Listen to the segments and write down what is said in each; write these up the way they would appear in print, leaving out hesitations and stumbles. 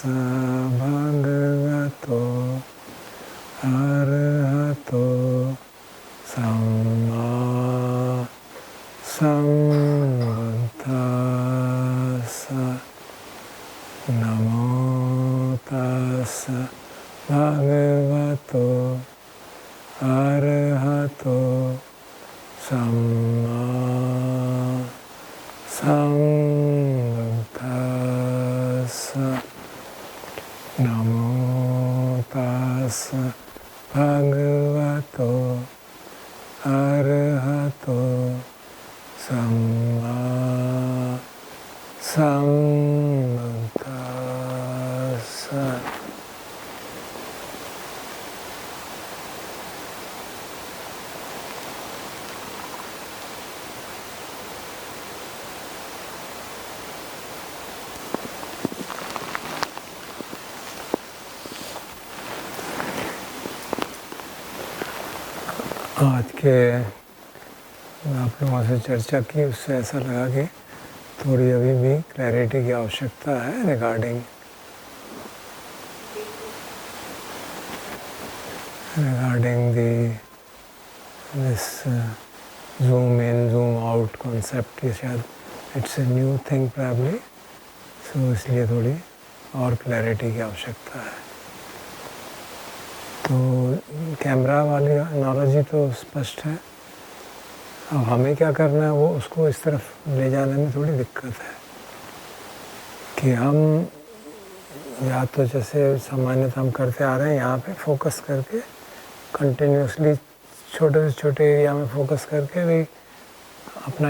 भगवतो अरहतो सम्मा सम्बुद्धास्सा नमो तस्सा भगवतो अरहतो सम्मा सम्बुद्धास्सा नमो तस्सा भगवतो अरहतो सम्मा सम्बुद्धास्सा। आज के आप लोगों से चर्चा की, उससे ऐसा लगा कि थोड़ी अभी भी क्लैरिटी की आवश्यकता है regarding this zoom in zoom out concept की शायद it's a new thing probably, so इसलिए थोड़ी और क्लैरिटी की आवश्यकता है। तो कैमरा वाली एनालॉजी तो स्पष्ट है, अब हमें क्या करना है वो उसको इस तरफ ले जाने में थोड़ी दिक्कत है कि हम या तो जैसे सामान्यतः हम करते आ रहे हैं यहाँ पे फोकस करके कंटिन्यूसली छोटे से छोटे एरिया में फोकस करके भी अपना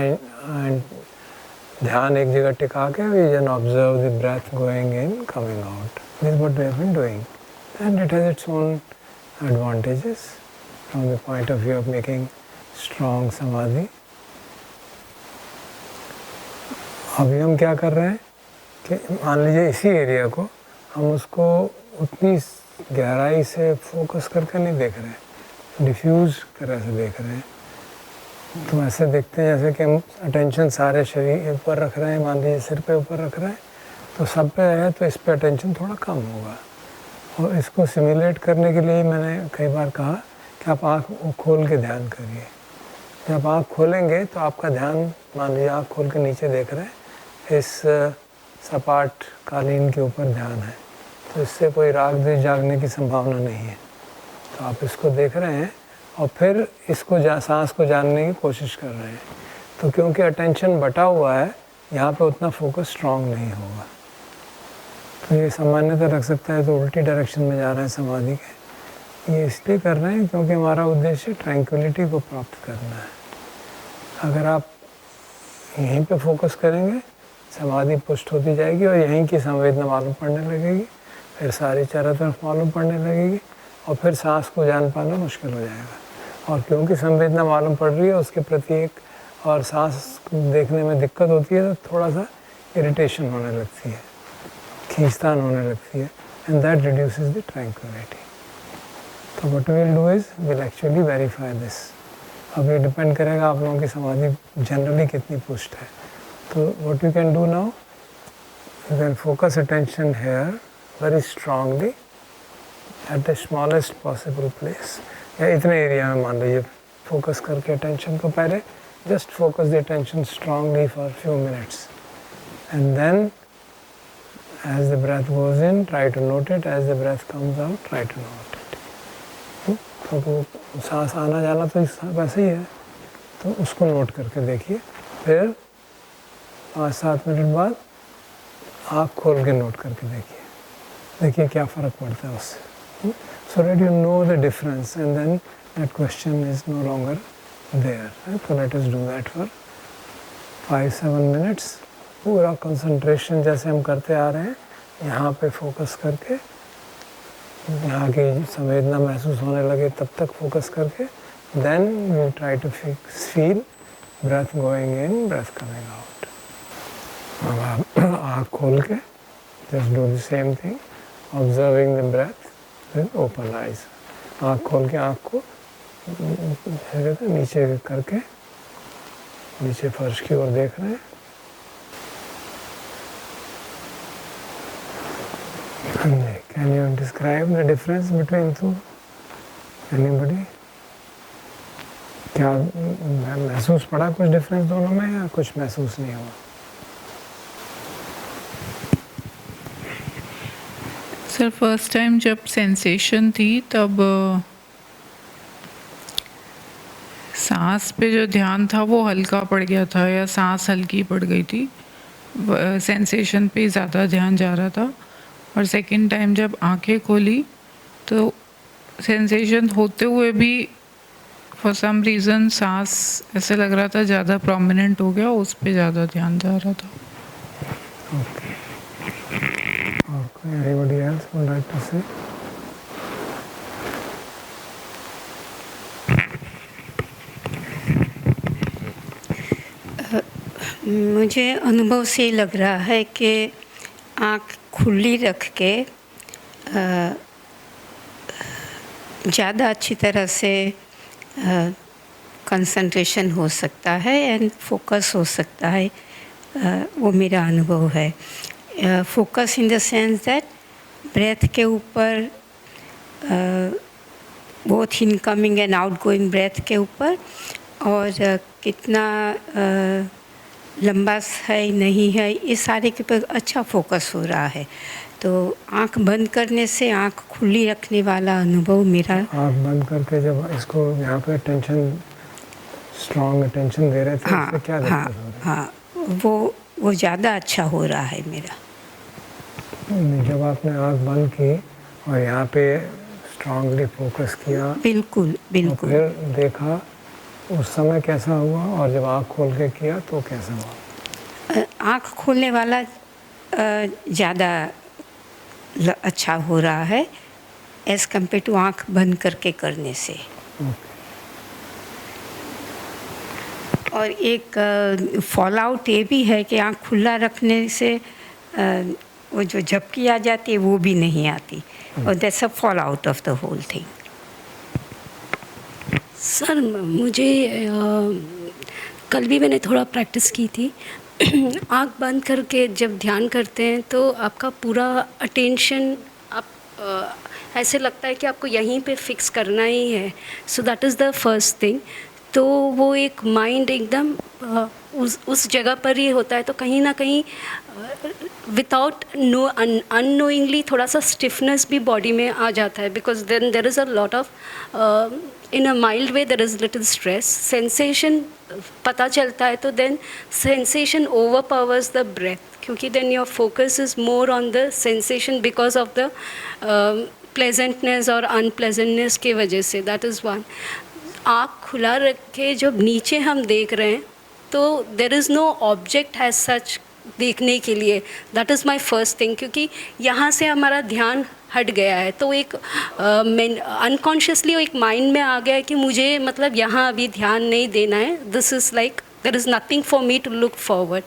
ध्यान एक जगह टिका के we can observe the breath going in coming out. This what we have been doing and it has its own advantages from the point of view of making strong samadhi। अभी हम क्या कर रहे हैं कि मान लीजिए इसी एरिया को हम उसको उतनी गहराई से फोकस करके नहीं देख रहे हैं, डिफ्यूज तरह से देख रहे हैं। तो ऐसे देखते हैं जैसे कि हम अटेंशन सारे शरीर ऊपर रख रहे हैं, मान लीजिए सिर पे ऊपर रख रहे हैं तो सब पे है, तो इस पे अटेंशन थोड़ा कम होगा। और इसको सिमुलेट करने के लिए मैंने कई बार कहा कि आप आँख खोल के ध्यान करिए। जब आँख खोलेंगे तो आपका ध्यान, मान लीजिए आँख खोल के नीचे देख रहे हैं, इस सपाट कालीन के ऊपर ध्यान है, तो इससे कोई राग द्वेष जागने की संभावना नहीं है। तो आप इसको देख रहे हैं और फिर इसको सांस को जानने की कोशिश कर रहे हैं। तो क्योंकि अटेंशन बटा हुआ है, यहाँ पे उतना फोकस स्ट्रांग नहीं होगा। तो ये सामान्यतः रख सकता है तो उल्टी डायरेक्शन में जा रहे हैं समाधि के। ये इसलिए कर रहे हैं क्योंकि हमारा उद्देश्य ट्रैंक्विलिटी को प्राप्त करना है। अगर आप यहीं पे फोकस करेंगे, समाधि पुष्ट होती जाएगी और यहीं की संवेदना मालूम पड़ने लगेगी, फिर सारी चारों तरफ मालूम पड़ने लगेगी और फिर सांस को जान पाना मुश्किल हो जाएगा। और क्योंकि संवेदना मालूम पड़ रही है उसके प्रति एक, और सांस देखने में दिक्कत होती है तो थोड़ा सा इरिटेशन होने लगती है, खींचतान होने लगती है, and that reduces the tranquility. तो what we will do is will actually verify this. अब ये डिपेंड करेगा आप लोगों की समाधि जनरली कितनी पुष्ट है। तो what you can do now, you can focus attention here very strongly at the smallest possible place, या इतने एरिया में मान लीजिए फोकस करके अटेंशन को पहले just focus the attention strongly for few minutes, and then as the breath goes in, try to note it, as the breath comes out, try to note it। तो सांस आना जाना तो वैसे ही है, तो उसको नोट करके देखिए। फिर 5-7 मिनट बाद आँख खोल के नोट करके देखिए क्या फ़र्क पड़ता है उससे। So that you know the difference and then that question is no longer there. तो let us do that for 5-7 minutes. पूरा कंसंट्रेशन जैसे हम करते आ रहे हैं, यहाँ पे फोकस करके, यहाँ की संवेदना महसूस होने लगे तब तक फोकस करके, then you try to feel breath going in, breath coming out. अब आप आँख खोल के just do the same thing, observing the breath with open eyes. आँख खोल के आँख को नीचे करके नीचे फर्श की ओर देख रहे हैं। Can you describe the difference between two? Anybody? क्या महसूस पड़ा कुछ डिफरेंस दोनों में या कुछ महसूस नहीं हुआ? सर फर्स्ट टाइम जब सेंसेशन थी तब सांस पे जो ध्यान था वो हल्का पड़ गया था या सांस हल्की पड़ गई थी, सेंसेशन पे ज़्यादा ध्यान जा रहा था। और सेकंड टाइम जब आंखें खोली तो सेंसेशन होते हुए भी फॉर सम रीज़न सांस ऐसे लग रहा था ज़्यादा प्रोमिनेंट हो गया, उस पे ज़्यादा ध्यान जा रहा था। Okay. Anybody else would like to say? मुझे अनुभव से लग रहा है कि आँख खुली रख के ज़्यादा अच्छी तरह से कंसंट्रेशन हो सकता है एंड फोकस हो सकता है, वो मेरा अनुभव है। Focus in the sense that breath के ऊपर, both incoming and outgoing breath के ऊपर, और कितना लंबा है नहीं है, ये सारे के ऊपर अच्छा फोकस हो रहा है। तो आंख बंद करने से आंख खुली रखने वाला अनुभव मेरा। आंख बंद करके जब इसको यहाँ पे टेंशन, स्ट्रॉन्ग अटेंशन दे रहे थे, हाँ, इससे क्या दिक्कत हो रही है? हाँ, वो ज़्यादा अच्छा हो रहा है मेरा। जब आपने आंख बंद की और यहाँ पे स्ट्रांगली फोकस किया, बिल्कुल बिल्कुल, तो फिर देखा उस समय कैसा हुआ, और जब आंख खोल के किया तो कैसा हुआ? आंख खोलने वाला ज़्यादा अच्छा हो रहा है एज़ कम्पेयर टू आंख बंद करके करने से। और एक फॉल आउट ये भी है कि आंख खुला रखने से वो जो झपकी आ जाती है वो भी नहीं आती, और that's a fall out of the whole thing. Sir मुझे कल भी मैंने थोड़ा प्रैक्टिस की थी। आँख बंद करके जब ध्यान करते हैं तो आपका पूरा अटेंशन ऐसे लगता है कि आपको यहीं पे फिक्स करना ही है। So that is the first thing. तो वो एक माइंड एकदम उस जगह पर ही होता है, तो कहीं ना कहीं विदाउट अननोइंगली थोड़ा सा स्टिफनेस भी बॉडी में आ जाता है, because then there is a lot of in a mild way there is little stress. Sensation पता चलता है तो then sensation overpowers the breath, क्योंकि then your focus is more on the sensation because of the pleasantness और unpleasantness की वजह से। That is one. आँख खुला रख के जब नीचे हम देख रहे हैं तो there is no object has such देखने के लिए। That is my first thing, क्योंकि यहाँ से हमारा ध्यान हट गया है, तो एक अनकॉन्शियसली एक माइंड में आ गया है कि मुझे मतलब यहाँ अभी ध्यान नहीं देना है। This is like there is nothing for me to look forward.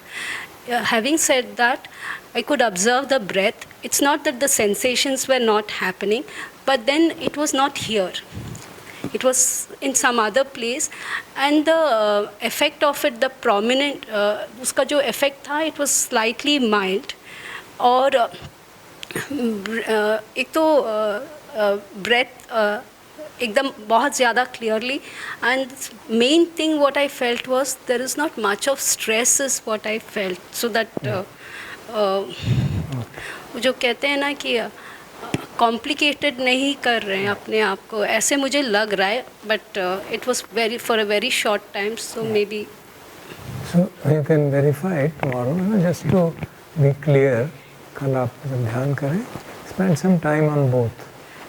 Having said that, I could observe the breath. It's not that the sensations were not happening, but then it was not here. It was in some other place, and the effect of it, the prominent, उसका जो effect था, it was slightly mild. और एक तो breath एकदम बहुत ज़्यादा clearly, and main thing what I felt was there is not much of stress is what I felt. So that जो कहते हैं ना कि कॉम्प्लिकेटेड नहीं कर रहे हैं अपने आप को, ऐसे मुझे लग रहा है, but it was very for a very short time, so maybe. So you can verify it tomorrow, just to be clear. कल आप जब ध्यान करें, spend some time on both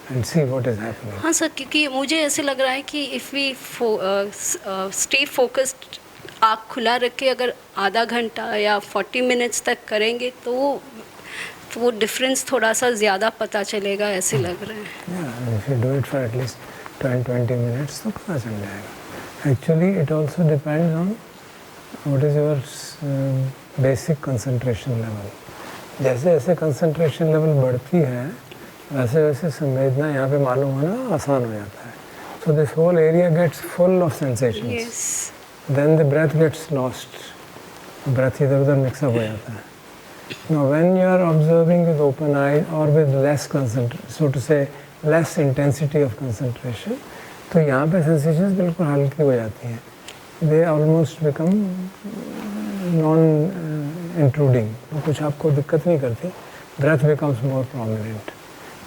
and see what is happening. हाँ सर, क्योंकि मुझे ऐसे लग रहा है कि इफ़ वी स्टे फोकस्ड, आँख खुला रख के अगर आधा घंटा या 40 मिनट्स तक करेंगे तो वो डिफरेंस थोड़ा सा ज़्यादा पता चलेगा, ऐसे लग रहा है। Yeah, if you do it for at least 10-20 minutes तो पता चल जाएगा। Actually it also depends on what is your basic concentration level. जैसे जैसे concentration level बढ़ती है वैसे वैसे संवेदना यहाँ पे मालूम होना आसान हो जाता है। So this whole area gets full of sensations. Yes. Then the breath gets lost. Breath इधर उधर मिक्सअप हो जाता है। Now, when you are observing with open eye or with less concentration, so to say, less intensity of concentration, तो यहाँ पे sensations बिल्कुल हल्की हो जाती हैं. They almost become non-intruding. कुछ आपको दिक्कत नहीं करती. Breath becomes more prominent.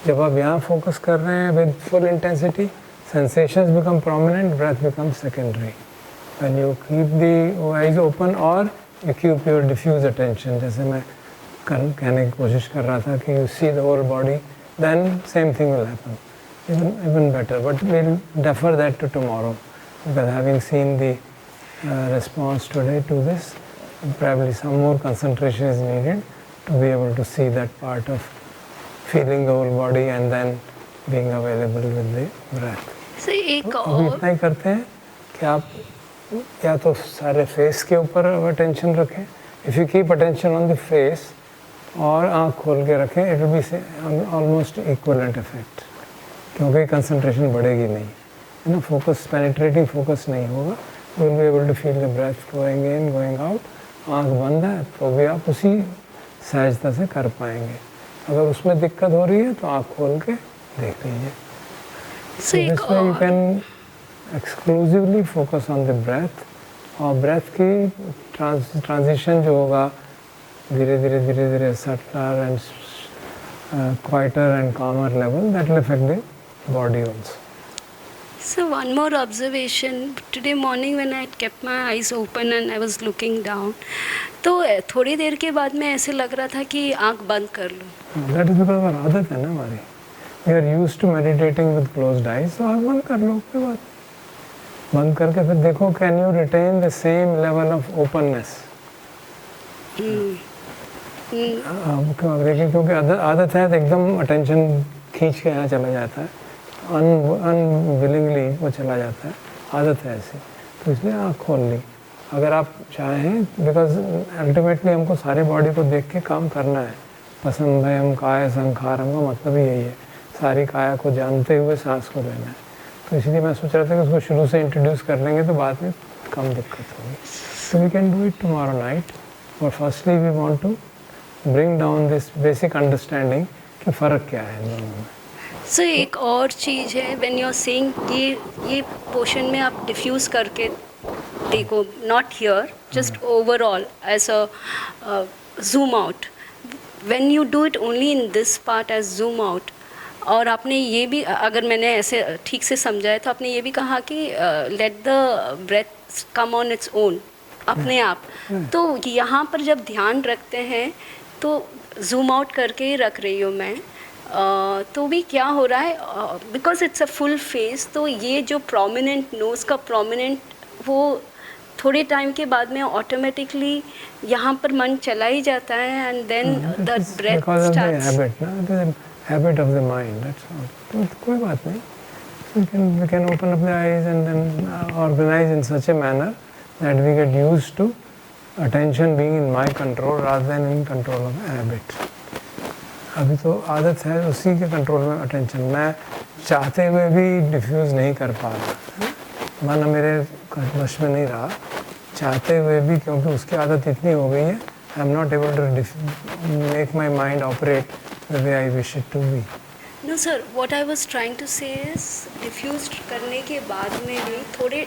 जब आप यहाँ focus कर रहे हैं with full intensity, sensations become prominent, breath becomes secondary. When you keep the eyes open or you keep your diffuse attention, जैसे मैं कहने की कोशिश कर रहा था कि you see the whole body, then same thing will happen. Even better, but we'll defer that to tomorrow, because having seen the response today to this, probably some more concentration is needed to be able to see that part of feeling the whole body and then being available with the breath. Sir एक अभी और इतना ही करते हैं कि आप या तो सारे फेस के ऊपर अटेंशन रखें. If you keep attention on the face और आँख खोल के रखें, it will be almost equivalent effect, क्योंकि कंसंट्रेशन बढ़ेगी नहीं, है ना. फोकस, पेनिट्रेटिंग फोकस नहीं होगा. You will be able to feel the breath going in going out. आँख बंद है तो भी आप उसी सहजता से कर पाएंगे. अगर उसमें दिक्कत हो रही है तो आँख खोल के देख लीजिए. सर एक दिस वे यू और can exclusively focus on the breath, और ब्रेथ की ट्रांजिशन जो होगा धीरे धीरे subtler and quieter and calmer level, that will affect the body also. So one more observation. Today morning when I kept my eyes open and I was looking down, तो थोड़ी देर के बाद में ऐसे लग रहा था कि आँख बंद कर लूँ. That is because our आदत है ना हमारी. We are used to meditating with closed eyes, so आँख बंद कर लो, कोई बात नहीं. बंद करके फिर देखो, can you retain the same level of openness? देखिए, क्योंकि आदत है तो एकदम अटेंशन खींच के यहाँ चला जाता है, अनविलिंगली वो चला जाता है, आदत है ऐसी. तो इसलिए आँख खोल ली अगर आप चाहें, बिकॉज अल्टीमेटली हमको सारी बॉडी को देख के काम करना है. पसंद है हम काया संखारम का मतलब ही यही है, सारी काया को जानते हुए सांस को लेना है. तो इसलिए मैं सोच रहा था कि उसको शुरू से इंट्रोड्यूस कर लेंगे तो बाद में कम दिक्कत होगी. So we can do it tomorrow night. और firstly we want to bring down this basic understanding कि फ़र्क क्या है इन दोनों में. सर एक और चीज़ है, व्हेन यू आर सेइंग ये पोर्शन में आप डिफ्यूज़ करके देखो, not here, just overall as a zoom out. When you do it only in this part as zoom out, और आपने ये भी, अगर मैंने ऐसे ठीक से समझा है तो आपने ये भी कहा कि let the breath come on its own, अपने आप. तो यहाँ पर जब ध्यान रखते हैं तो जूम आउट करके ही रख रही हूँ मैं, तो भी क्या हो रहा है, because it's a full face, तो ये जो प्रोमिनेंट नोज़ का प्रोमिनेंट, वो थोड़े टाइम के बाद में ऑटोमेटिकली यहाँ पर मन चला ही जाता है, and then the breath starts. Habit of the mind, that's all. तो कोई बात नहीं. We can open up the eyes and then organize in such a manner that we get used to attention being in my control rather than in control of habit. अभी तो आदत है उसी के कंट्रोल में अटेंशन. मैं चाहते हुए भी डिफ्यूज़ नहीं कर पा रहा, मन मेरे वश में नहीं रहा, चाहते हुए भी, क्योंकि उसकी आदत इतनी हो गई है. I am not able to make my mind operate the way I wish it to be. No sir, what I was trying to say is diffused करने के बाद में भी थोड़े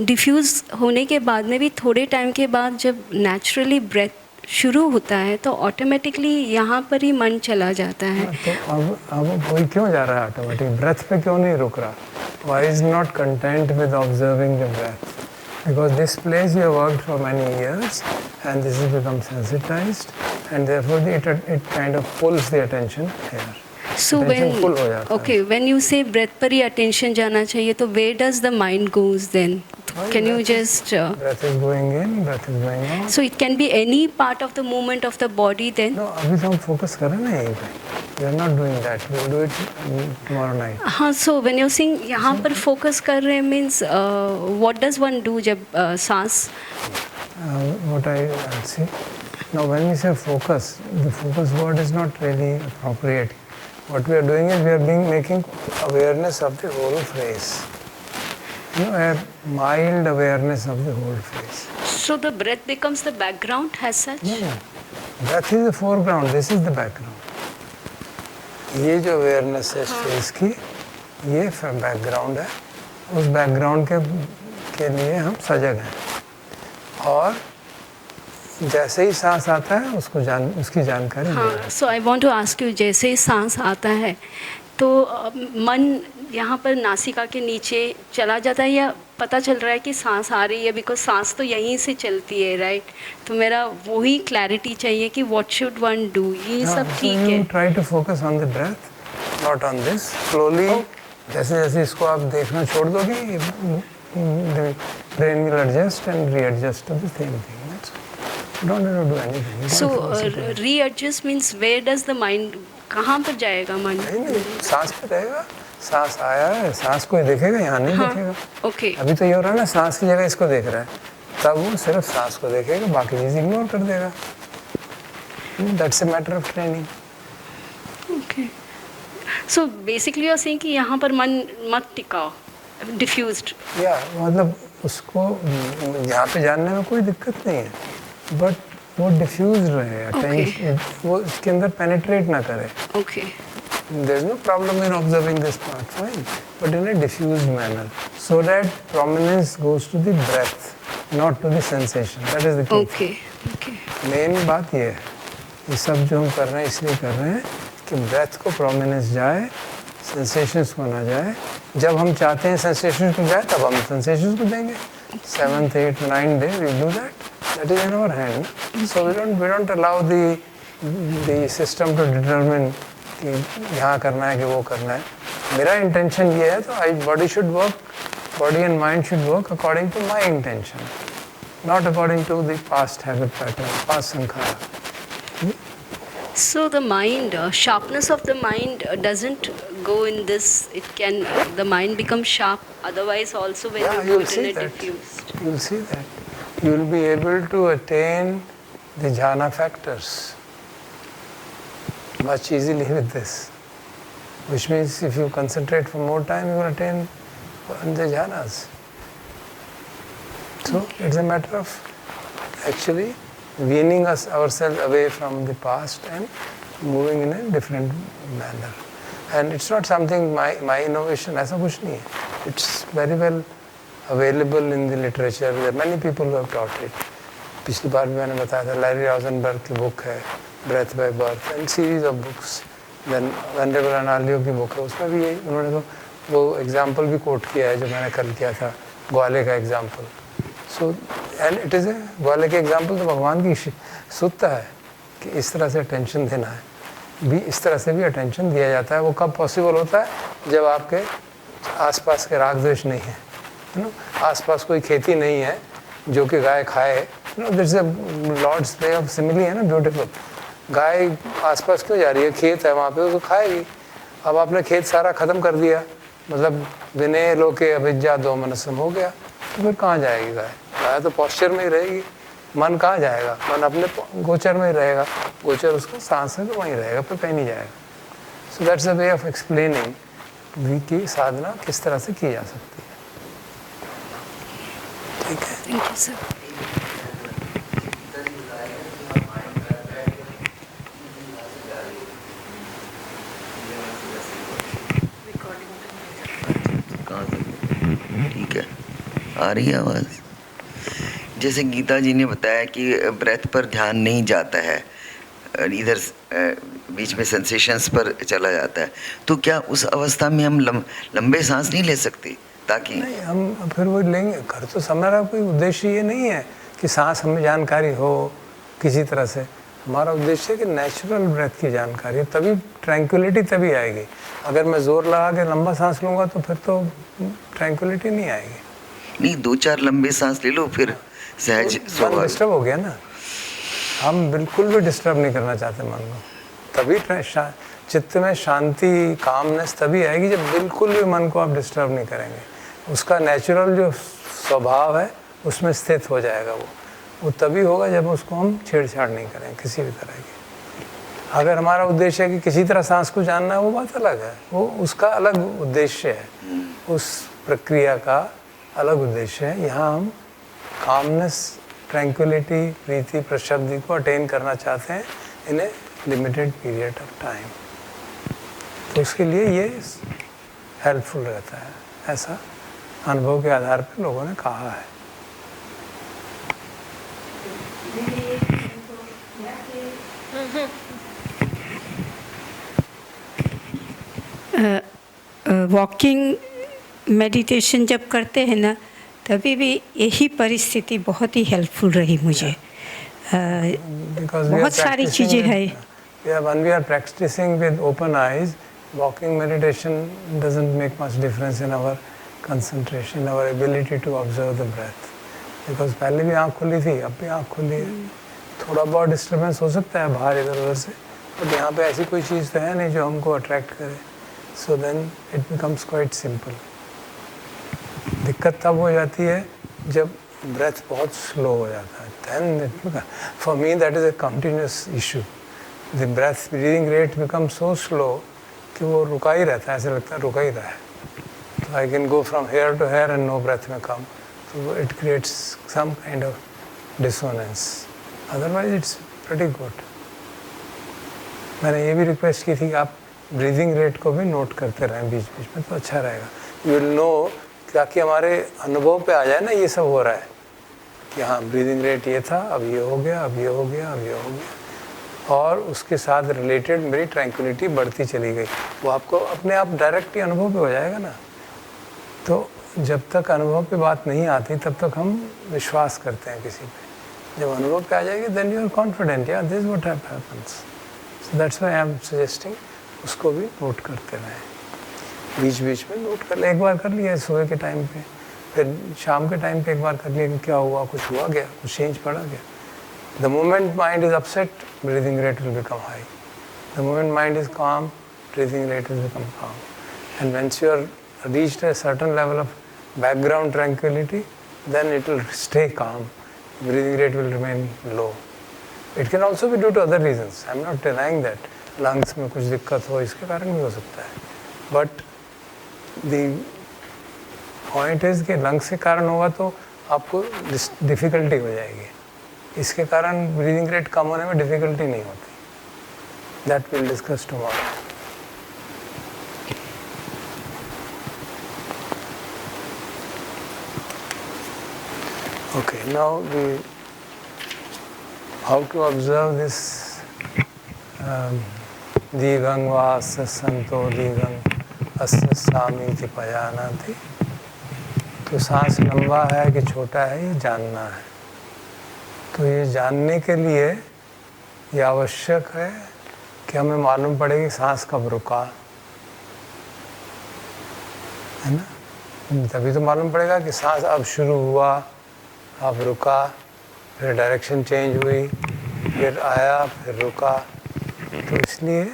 डिफ्यूज़ होने के बाद में भी थोड़े टाइम के बाद जब नेचुरली ब्रेथ शुरू होता है तो ऑटोमेटिकली यहाँ पर ही मन चला जाता है. तो अब वही क्यों जा रहा है ऑटोमेटिक, ब्रेथ पे क्यों नहीं रुक रहा? Why is not content with observing the breath? Because this place you have worked for many years and this has become sensitized and therefore it kind of pulls the attention here. So attention pull हो जाता है. okay, when you say breath पर ही attention जाना चाहिए, तो where does the mind goes then? Can you just breath is going in, breath is going out. So it can be any part of the movement of the body then? No, अभी तो हम focus कर रहे हैं ना यहीं पे. We are not doing that. We will do it tomorrow night. हाँ, so when you're saying यहाँ पर focus कर रहे हैं means what does one do जब सांस? What I see. Now when we say focus, the focus word is not really appropriate. What we are doing is we are making awareness of the whole face. You know, a mild awareness of the whole face. So the breath becomes the background as such? No, breath is the foreground, this is the background. ये जो awareness है space की, ये background है। उस background के लिए हम सजग हैं, और जैसे ही सांस आता है उसकी जानकारी। हाँ, so I want to ask you, जैसे ही सांस आता है तो मन यहाँ पर नासिका के नीचे चला जाता है, या पता चल रहा है कि सांस आ रही है? बिकॉज सांस तो यहीं से चलती है, राइट? तो मेरा वही क्लैरिटी चाहिए कि व्हाट शुड वन डू। ये सब ठीक है। Try to focus on the breath, not on this. Slowly जैसे जैसे इसको आप देखना छोड़ दोगे, brain will adjust and readjust to the same thing. Don't have to do anything. So readjust means where does the mind, कहाँ पर जाएगा मन? नहीं, सांस पे रहेगा। सांस आया है, सांस को देखेगा, यहाँ नहीं देखेगा। ओके। अभी तो ये हो रहा है ना, सांस की जगह इसको देख रहा है, तब वो सिर्फ सांस को देखेगा, बाकी चीज इग्नोर कर देगा। That's a matter of training. Okay. So basically you are saying कि यहाँ पर मन मत टिकाओ, diffused. या मतलब उसको यहाँ पे जानने में कोई दिक्कत नहीं है, बट वो डिफ्यूज रहे, अटेंशन वो इसके अंदर पेनिट्रेट ना करे। Okay. There is no problem in observing this part, fine, but in a diffused manner, so that prominence goes to the breath, not to the sensation. That is the key. Okay. Okay. Main बात ये है, ये सब जो हम कर रहे हैं इसलिए कर रहे हैं कि ब्रेथ को प्रोमिनेंस जाए, सेंसेशंस को ना जाए। जब हम चाहते हैं सेंसेशंस को जाए, तब हम सेंसेशंस को देंगे। 7th, 8th, 9th day we do that. That is in our hand. So we don't allow the system to determine कि यहाँ करना है कि वो करना है। मेरा इंटेंशन ये है, तो body should work, body and mind should work according to my intention, not according to the past habit pattern, past sankhara. So the mind, sharpness of the mind doesn't go in this. It can, the mind become sharp. Otherwise, also when Yeah, you you'll do it see in a that. diffused. You'll see that. You'll be able to attain the jhana factors much easily with this. Which means if you concentrate for more time, you will attain the jhanas. So it's a matter of actually weaning ourselves away from the past and moving in a different manner. And it's not something my innovation, ऐसा कुछ नहीं है. It's very well available in the literature. There are many people who have taught it. पिछली बार भी मैंने बताया था, Larry रॉजनबर्ग की बुक है breath by birth and series of books. Then वेंडेबल अनालियो की बुक है, उसमें भी उन्होंने तो वो एग्जाम्पल भी कोट किया है जो मैंने कल किया था, ग्वाले का example. So and it is a ग्वाले के एग्जाम्पल तो भगवान की सुत्ता है कि इस तरह से अटेंशन देना है, भी इस तरह से भी अटेंशन दिया जाता है। वो कब पॉसिबल होता है? जब आपके आसपास के राग द्वेष नहीं है ना, आसपास कोई खेती नहीं है जो कि गाय खाए। This a lord's way of simile है ना, ब्यूटीफुल। गाय आसपास क्यों जा रही है? खेत है वहाँ पे, उसको खाएगी। अब आपने खेत सारा ख़त्म कर दिया, मतलब विनय लोके अभिज्ञा दो मनसम हो गया, तो फिर कहाँ जाएगी गाय? गाय तो पॉस्चर में ही रहेगी। मन कहाँ जाएगा? मन अपने गोचर में ही रहेगा। गोचर उसका सांस है तो वहीं रहेगा, फिर कहीं नहीं जाएगा। सो that's a way of explaining की साधना किस तरह से की जा सकती है। ठीक है, थैंक यू सर। ठीक है, आ रही है आवाज़। जैसे गीता जी ने बताया कि ब्रेथ पर ध्यान नहीं जाता है, इधर बीच में सेंसेशंस पर चला जाता है, तो क्या उस अवस्था में हम लंबे सांस नहीं ले सकते? ताकि नहीं, हम फिर वो लेंगे। कर तो हमारा कोई उद्देश्य ये नहीं है कि सांस हमें जानकारी हो किसी तरह से। हमारा उद्देश्य है कि नेचुरल ब्रेथ की जानकारी है, तभी ट्रैंक्विलिटी तभी आएगी। अगर मैं जोर लगा के लंबा सांस लूँगा तो फिर तो ट्रैंक्विलिटी नहीं आएगी। नहीं, 2-4 लंबे सांस ले लो, फिर सहज मन डिस्टर्ब हो गया ना। हम बिल्कुल भी डिस्टर्ब नहीं करना चाहते मन को, तभी चित्त में शांति, कामनेस तभी आएगी जब बिल्कुल भी मन को आप डिस्टर्ब नहीं करेंगे। उसका नेचुरल जो स्वभाव है उसमें स्थित हो जाएगा। वो तभी होगा जब उसको हम छेड़छाड़ नहीं करेंगे किसी भी तरह की। अगर हमारा उद्देश्य है कि किसी तरह सांस को जानना है, वो बात अलग है, वो उसका अलग उद्देश्य है, उस प्रक्रिया का अलग उद्देश्य है। यहाँ हम कामनेस ट्रैंक्विलिटी, प्रीति, प्रशब्दि को अटेन करना चाहते हैं इन ए लिमिटेड पीरियड ऑफ टाइम, तो उसके लिए ये हेल्पफुल रहता है, ऐसा अनुभव के आधार पर लोगों ने कहा है। वॉकिंग मेडिटेशन जब करते हैं ना, तभी भी यही परिस्थिति बहुत ही हेल्पफुल रही मुझे। बहुत सारी चीज़ें हैं। When we are practicing with open eyes, walking meditation doesn't make much difference in our concentration, our ability to observe the breath. Because पहले भी आँख खुली थी, अब भी आँख खुली है। थोड़ा बहुत डिस्टर्बेंस हो सकता है बाहर इधर उधर से, बट यहाँ पे ऐसी कोई चीज़ तो है नहीं जो हमको अट्रैक्ट करे। So then it becomes quite simple. दिक्कत तब हो जाती है जब ब्रेथ बहुत स्लो हो जाता है। Then for me that is a continuous issue. The breath breathing rate becomes so slow कि वो रुका ही रहता है, ऐसा लगता है रुका ही रहा है। So I can go from here to here and no breath may come. So it creates some kind of dissonance. Otherwise it's pretty good. मैंने ये भी रिक्वेस्ट की थी कि आप ब्रीदिंग रेट को भी नोट करते रहें बीच बीच में, तो अच्छा रहेगा। यू विल नो, ताकि हमारे अनुभव पे आ जाए ना ये सब हो रहा है कि हाँ ब्रीदिंग रेट ये था, अब ये हो गया, अब ये हो गया, अब ये हो गया, और उसके साथ रिलेटेड मेरी ट्रैंक्विलिटी बढ़ती चली गई। वो आपको अपने आप डायरेक्ट ही अनुभव पे हो जाएगा ना। तो जब तक अनुभव पे बात नहीं आती तब तक हम विश्वास करते हैं किसी पे। जब अनुभव पे आ जाएगी देन यू आर कॉन्फिडेंट, या this what happens. So that's why I am suggesting उसको भी नोट करते रहें, बीच बीच में नोट कर ले। एक बार कर लिया सुबह के टाइम पे, फिर शाम के टाइम पे एक बार कर लिया कि क्या हुआ, कुछ हुआ गया, कुछ चेंज पड़ा गया। The moment mind is upset, breathing rate will become high. The moment mind is calm, breathing rate will become calm. And once you are reached a certain level of background tranquility, then it will stay calm. Breathing rate will remain low. It can also be due to other reasons. I am not denying that. Lungs में कुछ दिक्कत हो, इसके कारण भी हो सकता है. But the point is कि lungs के कारण होगा तो आपको डिफ़िकल्टी हो जाएगी. इसके कारण ब्रीदिंग रेट कम होने में डिफ़िकल्टी नहीं होती. That we'll discuss tomorrow. Okay, now how to observe this Digang va asya santo digang asya samiti payanati. तो सांस लंबा है कि छोटा है ये जानना है. तो ये जानने के लिए ये आवश्यक है कि हमें मालूम पड़े कि सांस कब रुका, है ना. तभी तो मालूम पड़ेगा कि सांस अब शुरू हुआ, अब रुका, फिर डायरेक्शन चेंज हुई, फिर आया, फिर रुका. तो इसलिए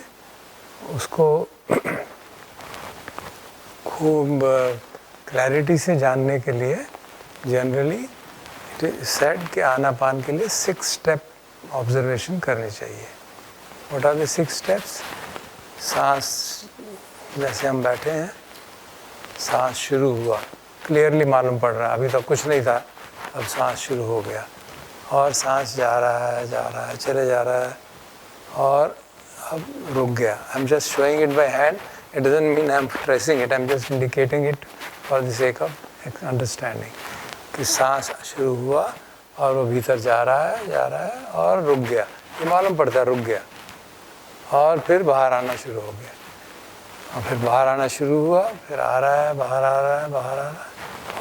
उसको खूब क्लैरिटी से जानने के लिए जनरली इट इज सेड कि आनापान के लिए 6 स्टेप ऑब्जर्वेशन करनी चाहिए. What are the 6 steps? सांस, जैसे हम बैठे हैं, सांस शुरू हुआ, क्लियरली मालूम पड़ रहा है, अभी तक कुछ नहीं था, अब सांस शुरू हो गया, और सांस जा रहा है, चले जा रहा है, और अब रुक गया. I am just showing it by hand. It doesn't mean I am pressing it, I am just indicating it for the sake of understanding कि सांस शुरू हुआ और वो भीतर जा रहा है और रुक गया. ये मालूम पड़ता है रुक गया, और फिर बाहर आना शुरू हो गया, और फिर बाहर आना शुरू हुआ, फिर आ रहा है, बाहर आ रहा है,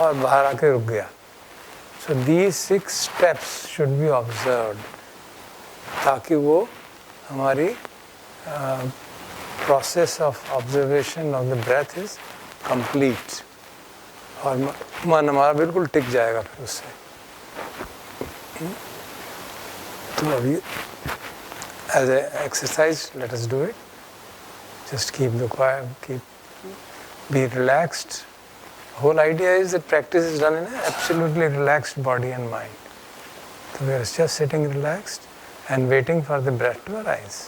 और बाहर आके रुक गया. So these 6 steps should be observed ताकि वो हमारी process of observation of the breath is complete, और मन हमारा बिल्कुल टिक जाएगा फिर उससे. तो अभी as an exercise let us do it. Just keep the quiet, be relaxed. The whole idea is that practice is done in an absolutely relaxed body and mind. So we are just sitting relaxed and waiting for the breath to arise.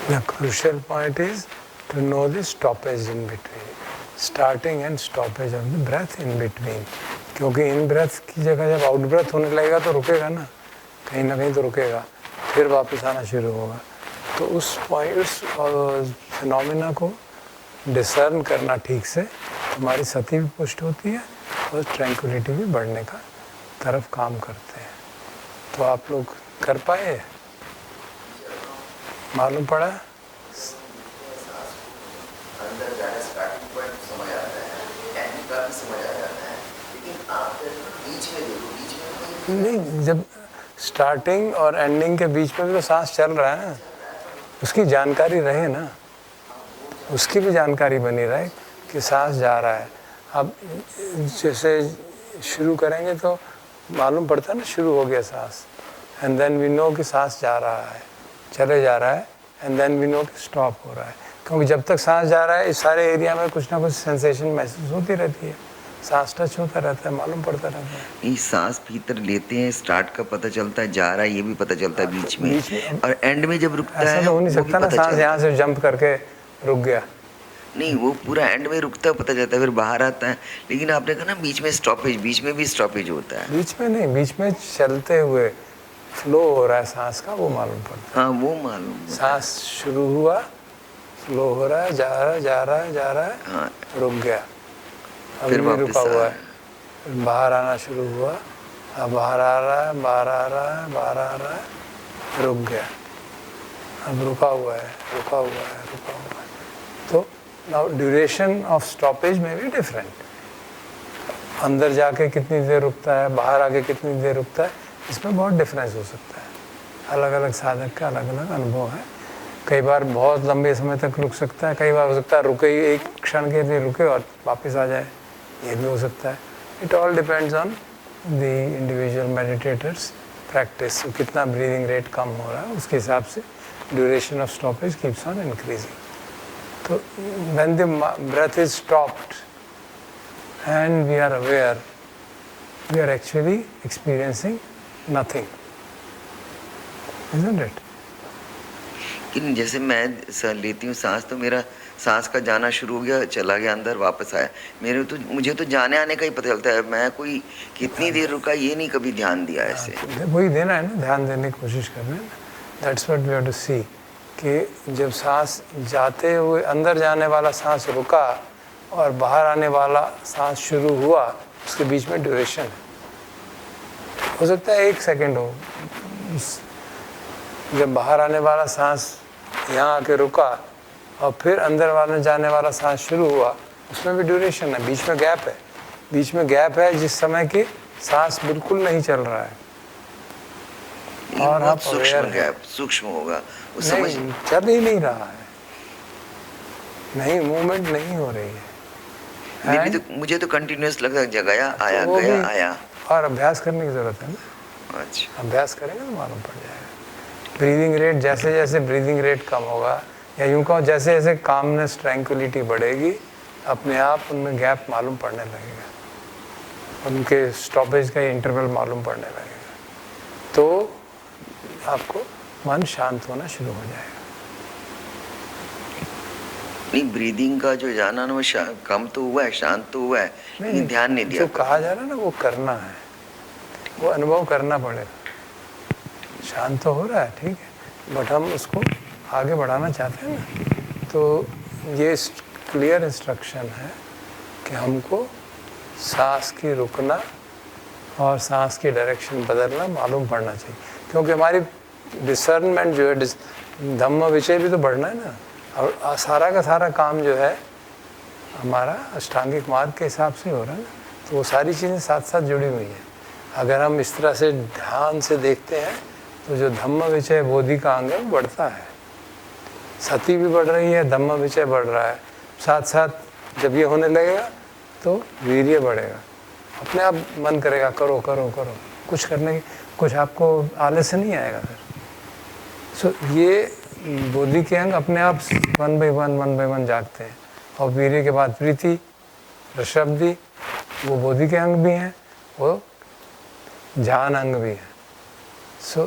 The crucial point is to know the stoppage in between, starting and stoppage of the breath in between. क्योंकि इन breath की जगह जब out breath होने लगेगा तो रुकेगा ना कहीं तो रुकेगा, फिर वापस आना शुरू होगा. तो उस पॉइंट, उस फिनोमिना को डिसर्न करना ठीक से, हमारी सती भी पुष्ट होती है और ट्रैंक्विलिटी भी बढ़ने का तरफ काम करते हैं. तो आप लोग कर पाए, मालूम पड़ा? अंदर जाने स्टार्टिंग पॉइंट समझ आता है, एंड का भी समझ आ जाता है, लेकिन आप बीच में देखो, बीच में नहीं, जब स्टार्टिंग और एंडिंग के बीच में भी तो सांस चल रहा है ना, उसकी जानकारी रहे ना, उसकी भी जानकारी बनी रहे कि सांस जा रहा है. अब जैसे शुरू करेंगे तो मालूम पड़ता है ना शुरू हो गया सांस, एंड देन वी नो कि सांस जा रहा है, चले जा रहा है, एंड देन वी नो कि स्टॉप हो रहा है. क्योंकि जब तक सांस जा रहा है इस सारे एरिया में कुछ ना कुछ सेंसेशन महसूस होती रहती है, सांस टच होता रहता है, मालूम पड़ता रहता है. नहीं, सांस भीतर लेते हैं, स्टार्ट का पता चलता है, जा रहा है ये भी पता चलता है बीच में, और एंड में जब रुकता है ऐसा तो हो नहीं वो भी सकता ना पता सांस चलता है. यहाँ से जंप करके रुक गया. नहीं, वो पूरा एंड में रुकता है, पता चलता है, फिर बाहर आता है. लेकिन आपने कहा ना बीच में स्टॉपेज, बीच में भी स्टॉपेज होता है. बीच में नहीं, बीच में चलते हुए फ्लो हो रहा है सांस का, वो मालूम पड़ता हाँ, वो मालूम है. सांस शुरू हुआ, फ्लो हो रहा है, जा रहा है, जा रहा है, जा रहा है, हाँ, रुक गया, अब फिर भी वापस रुका आ हुआ रहा है, फिर बाहर आना शुरू हुआ, अब बाहर आ रहा है, बाहर आ रहा है, बाहर आ रहा है, रुक गया, अब रुका हुआ है, रुका हुआ है, रुका हुआ है. तो नाउ ड्यूरेशन ऑफ स्टॉपेज में भी डिफरेंट, अंदर जाके कितनी देर रुकता है, बाहर आके कितनी देर रुकता है, इसमें बहुत डिफरेंस हो सकता है. अलग अलग साधक का अलग अलग अनुभव है. कई बार बहुत लंबे समय तक रुक सकता है, कई बार हो सकता है रुके ही, एक क्षण के लिए रुके और वापस आ जाए, ये भी हो सकता है. It all depends on the individual meditators practice. कितना ब्रीदिंग रेट कम हो रहा है उसके हिसाब से duration of stoppage keeps on increasing. तो when the breath is stopped and we are aware, we are actually experiencing nothing, isn't it? लेकिन जैसे मैं लेती हूँ सांस, तो मेरा सांस का जाना शुरू हो गया, चला गया अंदर, वापस आया. मुझे तो जाने आने का ही पता चलता है, मैं कोई कितनी देर रुका ये नहीं कभी ध्यान दिया ऐसे. वही देना है ना, ध्यान देने की कोशिश करना है ना. That's what we have to see कि जब सांस जाते हुए अंदर जाने वाला सांस रुका और बाहर आने वाला सांस शुरू हुआ, उसके बीच में ड्यूरेशन हो सकता है 1 सेकेंड हो. जब बाहर आने वाला सांस यहाँ आके रुका और फिर अंदर वाले जाने वाला सांस शुरू हुआ, उसमें भी ड्यूरेशन है, बीच में गैप है. बीच में गैप है जिस समय कि सांस बिल्कुल नहीं चल रहा है और आप सूक्ष्म गैप, सूक्ष्म होगा उस नहीं, समझ. चल ही नहीं रहा है, नहीं मूवमेंट नहीं हो रही है. मुझे तो कंटिन्यूअस लगता है, जगाया आया, तो गया आया. और अभ्यास करने की जरूरत है ना. अच्छा, अभ्यास करेंगे तो मालूम पड़ जाएगा. ब्रीदिंग रेट जैसे जैसे ब्रीदिंग रेट कम होगा, या यूँ कहो जैसे जैसे कामनेस ट्रैंक्विलिटी बढ़ेगी, अपने आप उनमें गैप मालूम पड़ने लगेगा, उनके स्टॉपेज का इंटरवल मालूम पड़ने लगेगा. तो आपको मन शांत होना शुरू हो जाएगा. नहीं, ब्रीदिंग का जो जाना ना वो कम तो हुआ है, शांत तो हुआ है, लेकिन ध्यान नहीं दिया. जो कहा जा रहा है ना वो करना है, वो अनुभव करना पड़ेगा. शांत तो हो रहा है, ठीक है, बट हम उसको आगे बढ़ाना चाहते हैं ना. तो ये क्लियर इंस्ट्रक्शन है कि हमको सांस की रुकना और सांस की डायरेक्शन बदलना मालूम पड़ना चाहिए. क्योंकि हमारी डिसर्नमेंट जो है, धम्म विषय भी तो बढ़ना है ना. और सारा का सारा काम जो है हमारा अष्टांगिक मार्ग के हिसाब से हो रहा है ना. तो वो सारी चीज़ें साथ साथ जुड़ी हुई हैं. अगर हम इस तरह से ध्यान से देखते हैं तो जो धम्म विषय बोधि का अंग है वो बढ़ता है. सती भी बढ़ रही है, धम्म विषय बढ़ रहा है, साथ साथ जब ये होने लगेगा तो वीर्य बढ़ेगा. अपने आप मन करेगा करो करो करो, कुछ करने की, कुछ आपको आलस्य नहीं आएगा फिर. सो ये बोधि के अंग अपने आप 1 by 1 जागते हैं. और वीर्य के बाद प्रीति, रसब्दी, वो बोधि के अंग भी हैं, वो ध्यान अंग भी है. So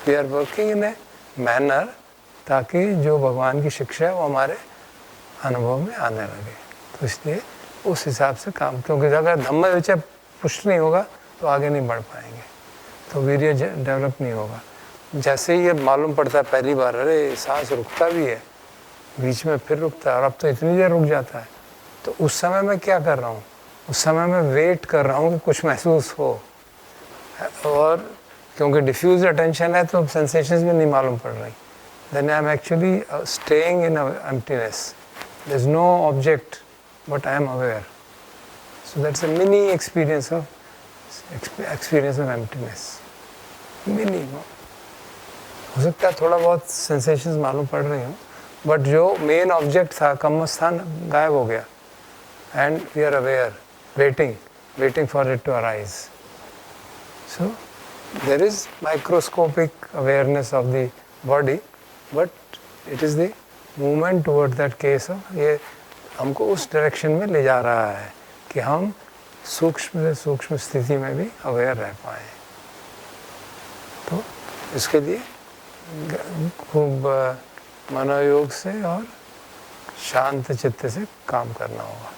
we are working in a manner ताकि जो भगवान की शिक्षा है वो हमारे अनुभव में आने लगे। तो इसलिए उस हिसाब से काम, क्योंकि अगर धम्म विचय पुष्ट नहीं होगा तो आगे नहीं बढ़ पाएंगे, तो वीर्य डेवलप नहीं होगा। जैसे ही ये मालूम पड़ता है पहली बार, अरे सांस रुकता भी है, बीच में फिर रुकता है और अब तो इतनी देर रुक जाता है, तो उस समय मैं क्या कर रहा हूँ, उस समय मैं वेट कर रहा हूँ कि कुछ महसूस हो। और क्योंकि डिफ्यूज अटेंशन है तो सेंसेशंस भी नहीं मालूम पड़ रही, then I am actually staying in emptiness, there is no object but I am aware. So that's a mini experience of emptiness, mini. हो सकता है थोड़ा बहुत सेंसेशंस मालूम पड़ रही हूँ, बट जो मेन ऑब्जेक्ट था कम स्थान गायब हो गया, and we are aware, waiting for it to arise. So there is microscopic awareness of the body, but it is the movement toward that case of, ये हमको उस डायरेक्शन में ले जा रहा है कि हम सूक्ष्म से सूक्ष्म स्थिति में भी अवेयर रह पाएँ। तो इसके लिए खूब मनोयोग से और शांत चित्त से काम करना होगा।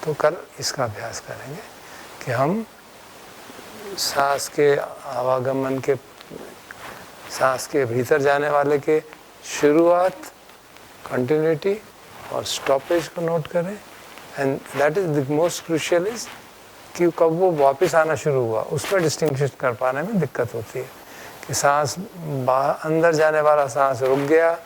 तो कल इसका अभ्यास करेंगे कि हम सांस के आवागमन के, सांस के भीतर जाने वाले के शुरुआत, कंटिन्यूटी और स्टॉपेज को नोट करें। And that is the most crucial is कि कब वो वापस आना शुरू हुआ, उसमें डिस्टिंक्शन कर पाने में दिक्कत होती है कि सांस अंदर जाने वाला सांस रुक गया,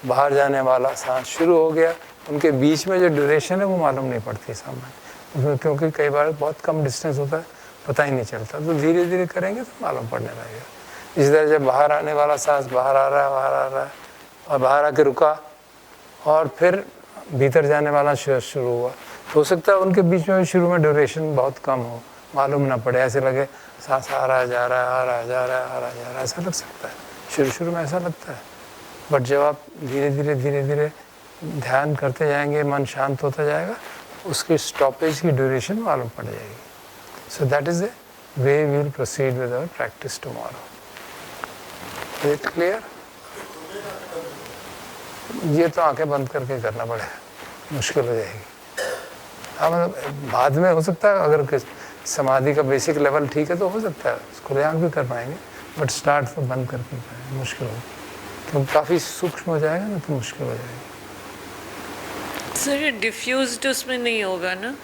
बाहर जाने वाला सांस शुरू हो गया, उनके बीच में जो ड्यूरेशन है वो मालूम नहीं पड़ती सामान्य, उसमें क्योंकि कई बार बहुत कम डिस्टेंस होता है, पता ही नहीं चलता। तो धीरे धीरे करेंगे तो मालूम पड़ने लगेगा। इस तरह जब बाहर आने वाला सांस बाहर आ रहा है और बाहर आके रुका और फिर भीतर जाने वाला शुरू हुआ, तो हो सकता है उनके बीच में शुरू में ड्यूरेशन बहुत कम हो, मालूम ना पड़े, ऐसे लगे सांस आ रहा है जा रहा है, आ रहा है जा रहा है, आ रहा है जा रहा है, ऐसा लग सकता है, शुरू में ऐसा लगता है। बट जब आप धीरे धीरे ध्यान करते जाएंगे, मन शांत होता जाएगा, उसकी स्टॉपेज की ड्यूरेशन मालूम पड़ जाएगी। So that is the way we will proceed with our practice tomorrow. Is it clear? ये तो आंखें बंद करके करना पड़ेगा, मुश्किल हो जाएगी। हाँ, मतलब बाद में हो सकता है अगर समाधि का बेसिक लेवल ठीक है तो हो सकता है खुले आँख भी कर पाएंगे, बट स्टार्ट तो बंद करके करें, मुश्किल होगी क्योंकि काफ़ी सूक्ष्म हो जाएगा ना, तो मुश्किल हो जाएगी। सर ये डिफ्यूज्ड उसमें नहीं होगा ना?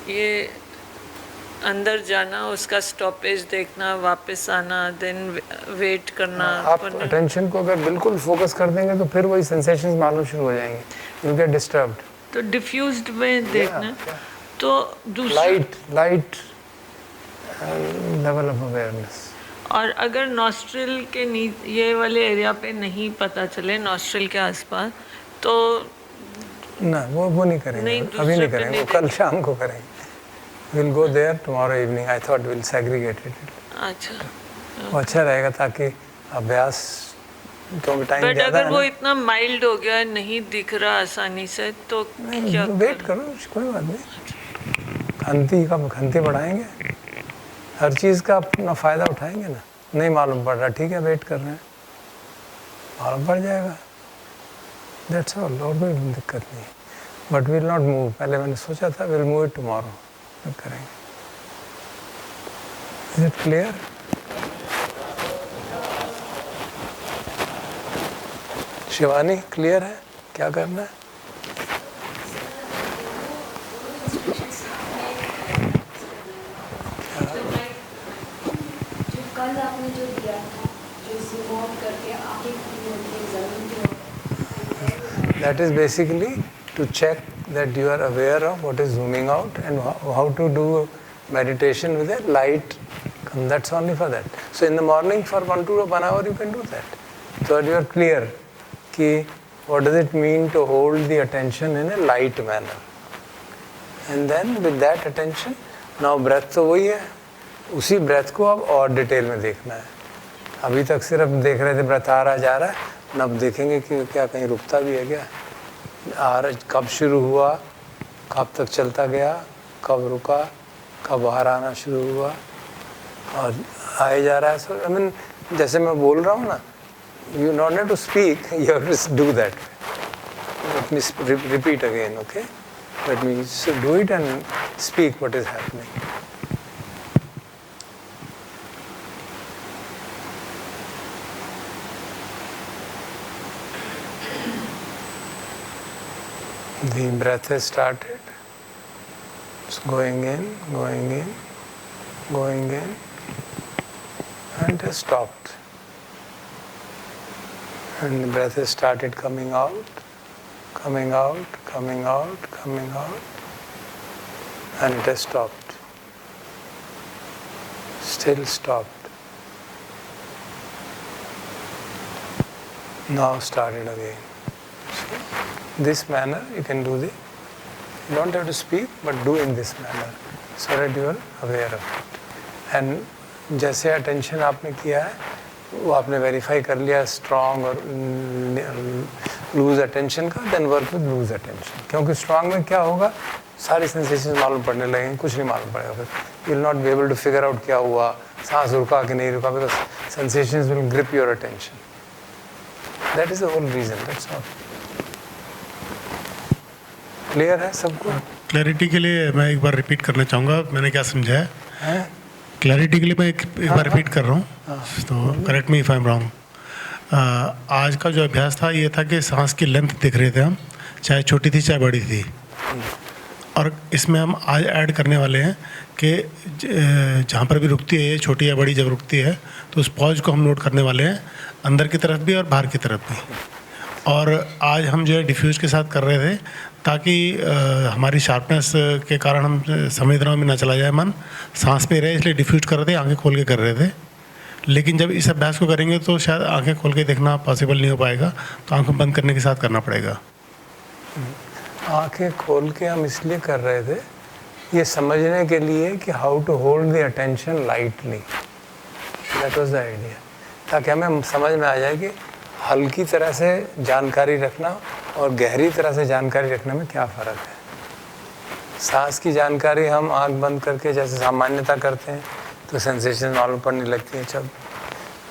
ये अंदर जाना, उसका स्टॉपेज देखना, वापस आना, देन वेट करना। आप अटेंशन को अगर बिल्कुल फोकस कर देंगे तो फिर वही सेंसेशंस मालूम शुरू हो जाएंगे, यू गेट डिस्टर्ब्ड। तो डिफ्यूज्ड में देखना, तो दूसरा लाइट लेवल ऑफ अवेयरनेस। और अगर नॉस्ट्रिल के ये वाले एरिया पे नहीं पता चले, नॉस्ट्रिल के आसपास, तो ना वो नहीं करेंगे, अभी नहीं करेंगे, वो कल शाम को करेंगे। We'll go there tomorrow evening. I thought we'll segregate it. अच्छा, वो अच्छा रहेगा ताकि अभ्यास, क्योंकि टाइम बट ज़्यादा है अगर वो ना। इतना माइल्ड हो गया, नहीं दिख रहा आसानी से, तो क्या वेट करो, कोई बात नहीं, खंती बढ़ाएंगे, हर चीज़ का अपना फ़ायदा उठाएंगे ना। नहीं मालूम पड़ रहा, ठीक है, वेट कर रहे हैं, मालूम पड़ जाएगा, दैट्स ऑल, और कोई दिक्कत नहीं। बट विल नॉट मूव, पहले मैंने सोचा था विल मूव इट टुमारो, करेंगे। Is it clear? Shivani clear है क्या करना है? जो कल आपने जो दिया था, जो zoom out करके आगे That is basically to check that you are aware of what is zooming out and how to do meditation with a light. That's only for that. So in the morning for 1 to 1 hour you can do that. So that you are clear कि what does it mean to hold the attention in a light manner. And then with that attention, now breath तो वही है, उसी breath को अब और detail में देखना है। अभी तक सिर्फ देख रहे थे breath आ रहा जा रहा है, अब देखेंगे कि क्या कहीं रुकता भी है क्या, कब शुरू हुआ, कब तक चलता गया, कब रुका, कब बाहर आना शुरू हुआ और आए जा रहा है। सो आई मीन जैसे मैं बोल रहा हूँ ना, You don't have to speak, you have to do that. Let me repeat again, okay? Let me do it and speak what is happening. The breath has started. It's going in, going in, going in, and has stopped. And the breath has started coming out, coming out, coming out, coming out, and it has stopped. Still stopped. Now started again. This manner you can do this. You don't have to speak, but do in this manner, so that you are aware of it. And जैसे attention आपने किया है, वो आपने verify कर लिया strong और loose attention का, then work with loose attention. क्योंकि strong में क्या होगा, सारी sensations मालूम पड़ने लगेंगे, कुछ नहीं मालूम पड़ेगा फिर. You will not be able to figure out क्या हुआ, सांस रुका कि नहीं रुका, because sensations will grip your attention. That is the whole reason. That's all. Clear है सबको? क्लैरिटी के लिए मैं एक बार रिपीट करना चाहूँगा मैंने क्या समझा है. क्लैरिटी के लिए मैं एक बार रिपीट कर रहा हूँ, तो correct me if I am wrong. आज का जो अभ्यास था ये था कि सांस की लेंथ देख रहे थे हम, चाहे छोटी थी चाहे बड़ी थी. और इसमें हम आज ऐड करने वाले हैं कि जहाँ पर भी रुकती है ये छोटी या बड़ी जब रुकती है तो उस पॉज को हम नोट करने वाले हैं, अंदर की तरफ भी और बाहर की तरफ भी. और आज हम जो है डिफ्यूज़ के साथ कर रहे थे ताकि हमारी शार्पनेस के कारण हम संवेदनाओं में ना चला जाए मन, सांस पे रहे, इसलिए डिफ्यूज कर रहे थे, आंखें खोल के कर रहे थे. लेकिन जब इस अभ्यास को करेंगे तो शायद आंखें खोल के देखना पॉसिबल नहीं हो पाएगा, तो आंखें बंद करने के साथ करना पड़ेगा. आंखें खोल के हम इसलिए कर रहे थे ये समझने के लिए कि how to hold the attention lightly. That was the idea, ताकि हमें समझ में आ जाए कि हल्की तरह से जानकारी रखना और गहरी तरह से जानकारी रखने में क्या फ़र्क है. सांस की जानकारी हम आंख बंद करके जैसे सामान्यता करते हैं तो सेंसेशन मालूम पड़ने लगती हैं. जब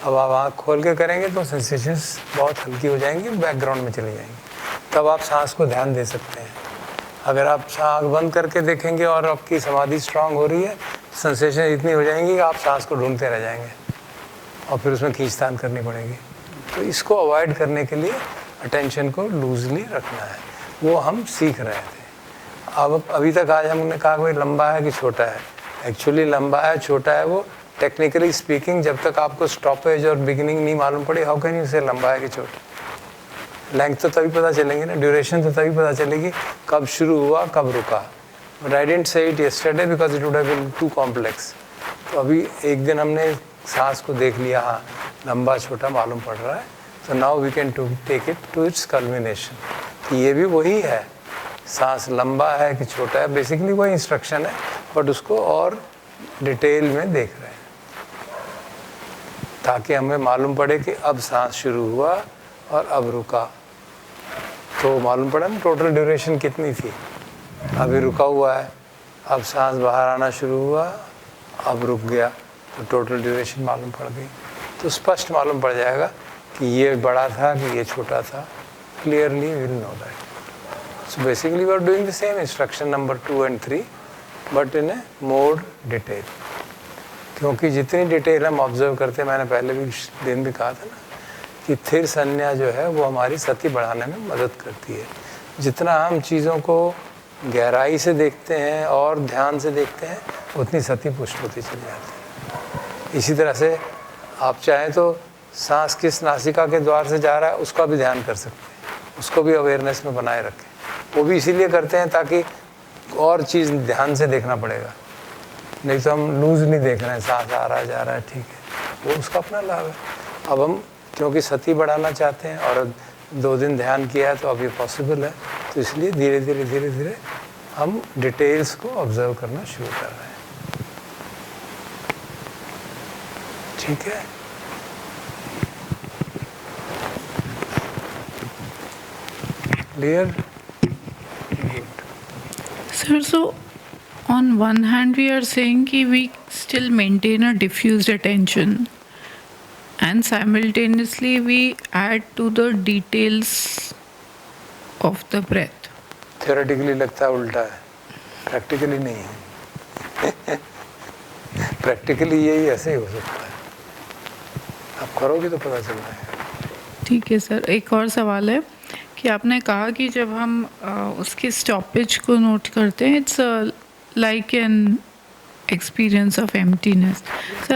अब आप आँख खोल के करेंगे तो सेंसेशंस बहुत हल्की हो जाएंगी, बैकग्राउंड में चली जाएंगी. तब आप सांस को ध्यान दे सकते हैं. अगर आप आँख बंद करके देखेंगे और आपकी समाधि स्ट्रांग हो रही है, सेंसेशन इतनी हो जाएंगी कि आप सांस को ढूंढते रह जाएंगे और फिर उसमें खींचतान करनी पड़ेगी. तो इसको अवॉइड करने के लिए अटेंशन को लूजली रखना है, वो हम सीख रहे थे. अब अभी तक आज हमने कहा कोई लंबा है कि छोटा है. एक्चुअली लंबा है छोटा है वो टेक्निकली स्पीकिंग जब तक आपको स्टॉपेज और बिगिनिंग नहीं मालूम पड़ी, हाउ कैन यू से लंबा है कि छोटा. लेंथ तो तभी पता चलेंगे ना, ड्यूरेशन तो तभी पता चलेगी कब शुरू हुआ कब रुका. But I didn't say it yesterday because it would have been too complex. तो अभी एक दिन हमने सांस को देख लिया, हाँ लंबा छोटा मालूम पड़ रहा है. तो now we can to take it to its culmination कि ये भी वही है, सांस लंबा है कि छोटा है, बेसिकली वही इंस्ट्रक्शन है, बट उसको और डिटेल में देख रहे हैं ताकि हमें मालूम पड़े कि अब सांस शुरू हुआ और अब रुका. तो मालूम पड़ा ना टोटल ड्यूरेशन कितनी थी. अभी रुका हुआ है, अब सांस बाहर आना शुरू हुआ, अब रुक गया, तो टोटल ड्यूरेशन मालूम पड़ गई. तो स्पष्ट मालूम पड़ जाएगा कि ये बड़ा था कि ये छोटा था. Clearly we will know that. So basically we are doing the same instruction number 2 and 3 but in a more detail. क्योंकि जितनी डिटेल हम ऑब्जर्व करते हैं, मैंने पहले भी दिन भी कहा था ना कि थिर संज्ञा जो है वो हमारी सती बढ़ाने में मदद करती है. जितना हम चीज़ों को गहराई से देखते हैं और ध्यान से देखते हैं उतनी सती पुष्ट होती चली जाती है. इसी तरह से आप चाहें तो सांस किस नासिका के द्वार से जा रहा है उसका भी ध्यान कर सकते हैं, उसको भी अवेयरनेस में बनाए रखें. वो भी इसीलिए करते हैं ताकि और चीज़ ध्यान से देखना पड़ेगा, नहीं तो हम लूज नहीं देख रहे हैं, सांस आ रहा है जा रहा है ठीक है, वो उसका अपना लाभ है. अब हम क्योंकि सती बढ़ाना चाहते हैं और 2 दिन ध्यान किया है तो अब ये पॉसिबल है, तो इसलिए धीरे धीरे हम डिटेल्स को ऑब्जर्व करना शुरू कर रहे हैं. ठीक है. Clear? Sir, so on one hand we are saying कि we still maintain a diffused attention and simultaneously we add to the details of the breath. Theoretically लगता है उल्टा है, प्रैक्टिकली नहीं है। प्रैक्टिकली यही ऐसे ही हो सकता है, आप करोगे तो पता चल जाएगा। ठीक है सर, एक और सवाल है कि आपने कहा कि जब हम उसके स्टॉपेज को नोट करते हैं, it's like an experience of emptiness. So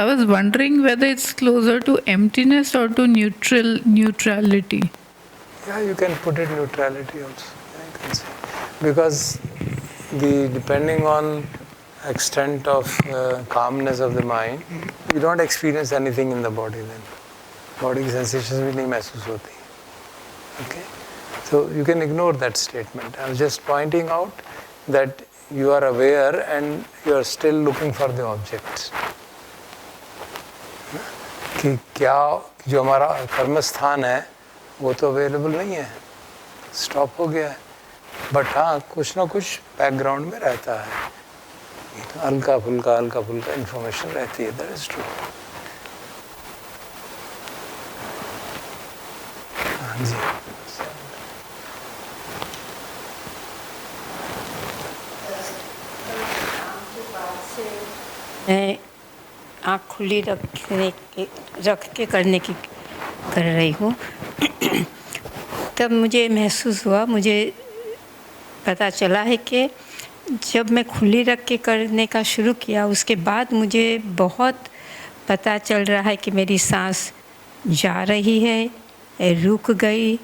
I was wondering whether it's closer to emptiness or to neutrality. Yeah, you can put it neutrality also. I can say. Because depending on extent of calmness of the mind, you don't experience anything in the body then. Body की sensations भी नहीं महसूस होती. Okay? So you can ignore that statement. I was just pointing out that you are aware and you are still looking for the objects. कि क्या जो हमारा कर्म स्थान है वो तो अवेलेबल नहीं है, स्टॉप हो गया है, बट हाँ कुछ ना कुछ बैकग्राउंड में रहता है, हल्का फुल्का इन्फॉर्मेशन रहती है। That is true. हाँ जी, मैं आँख खुली रख के करने की कर रही हूँ। तब मुझे महसूस हुआ, मुझे पता चला है कि जब मैं खुली रख के करने का शुरू किया उसके बाद मुझे बहुत पता चल रहा है कि मेरी सांस जा रही है, रुक गई,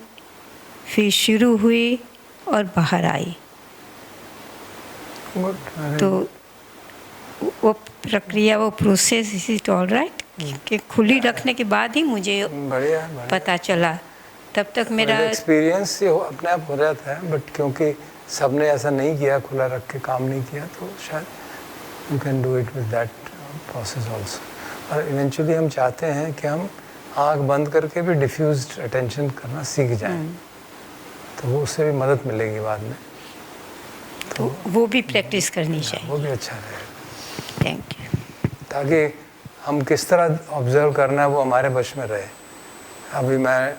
फिर शुरू हुई और बाहर आई। तो वो प्रक्रिया, वो process, is it all right कि खुली रखने के बाद ही मुझे बढ़िया पता चला। तब तक मेरा एक्सपीरियंस ये अपने आप हो जाता है, बट क्योंकि सबने ऐसा नहीं किया, खुला रख के काम नहीं किया, तो शायद you can do it with that process also. और इवेंचुअली हम चाहते हैं कि हम आँख बंद करके भी डिफ्यूज्ड अटेंशन करना सीख जाएं, तो वो उससे भी मदद मिलेगी बाद में। तो वो भी प्रैक्टिस करनी चाहिए, वो भी अच्छा रहेगा। Thank you. ताकि हम किस तरह ऑब्जर्व करना है वो हमारे वश में रहे। अभी मैं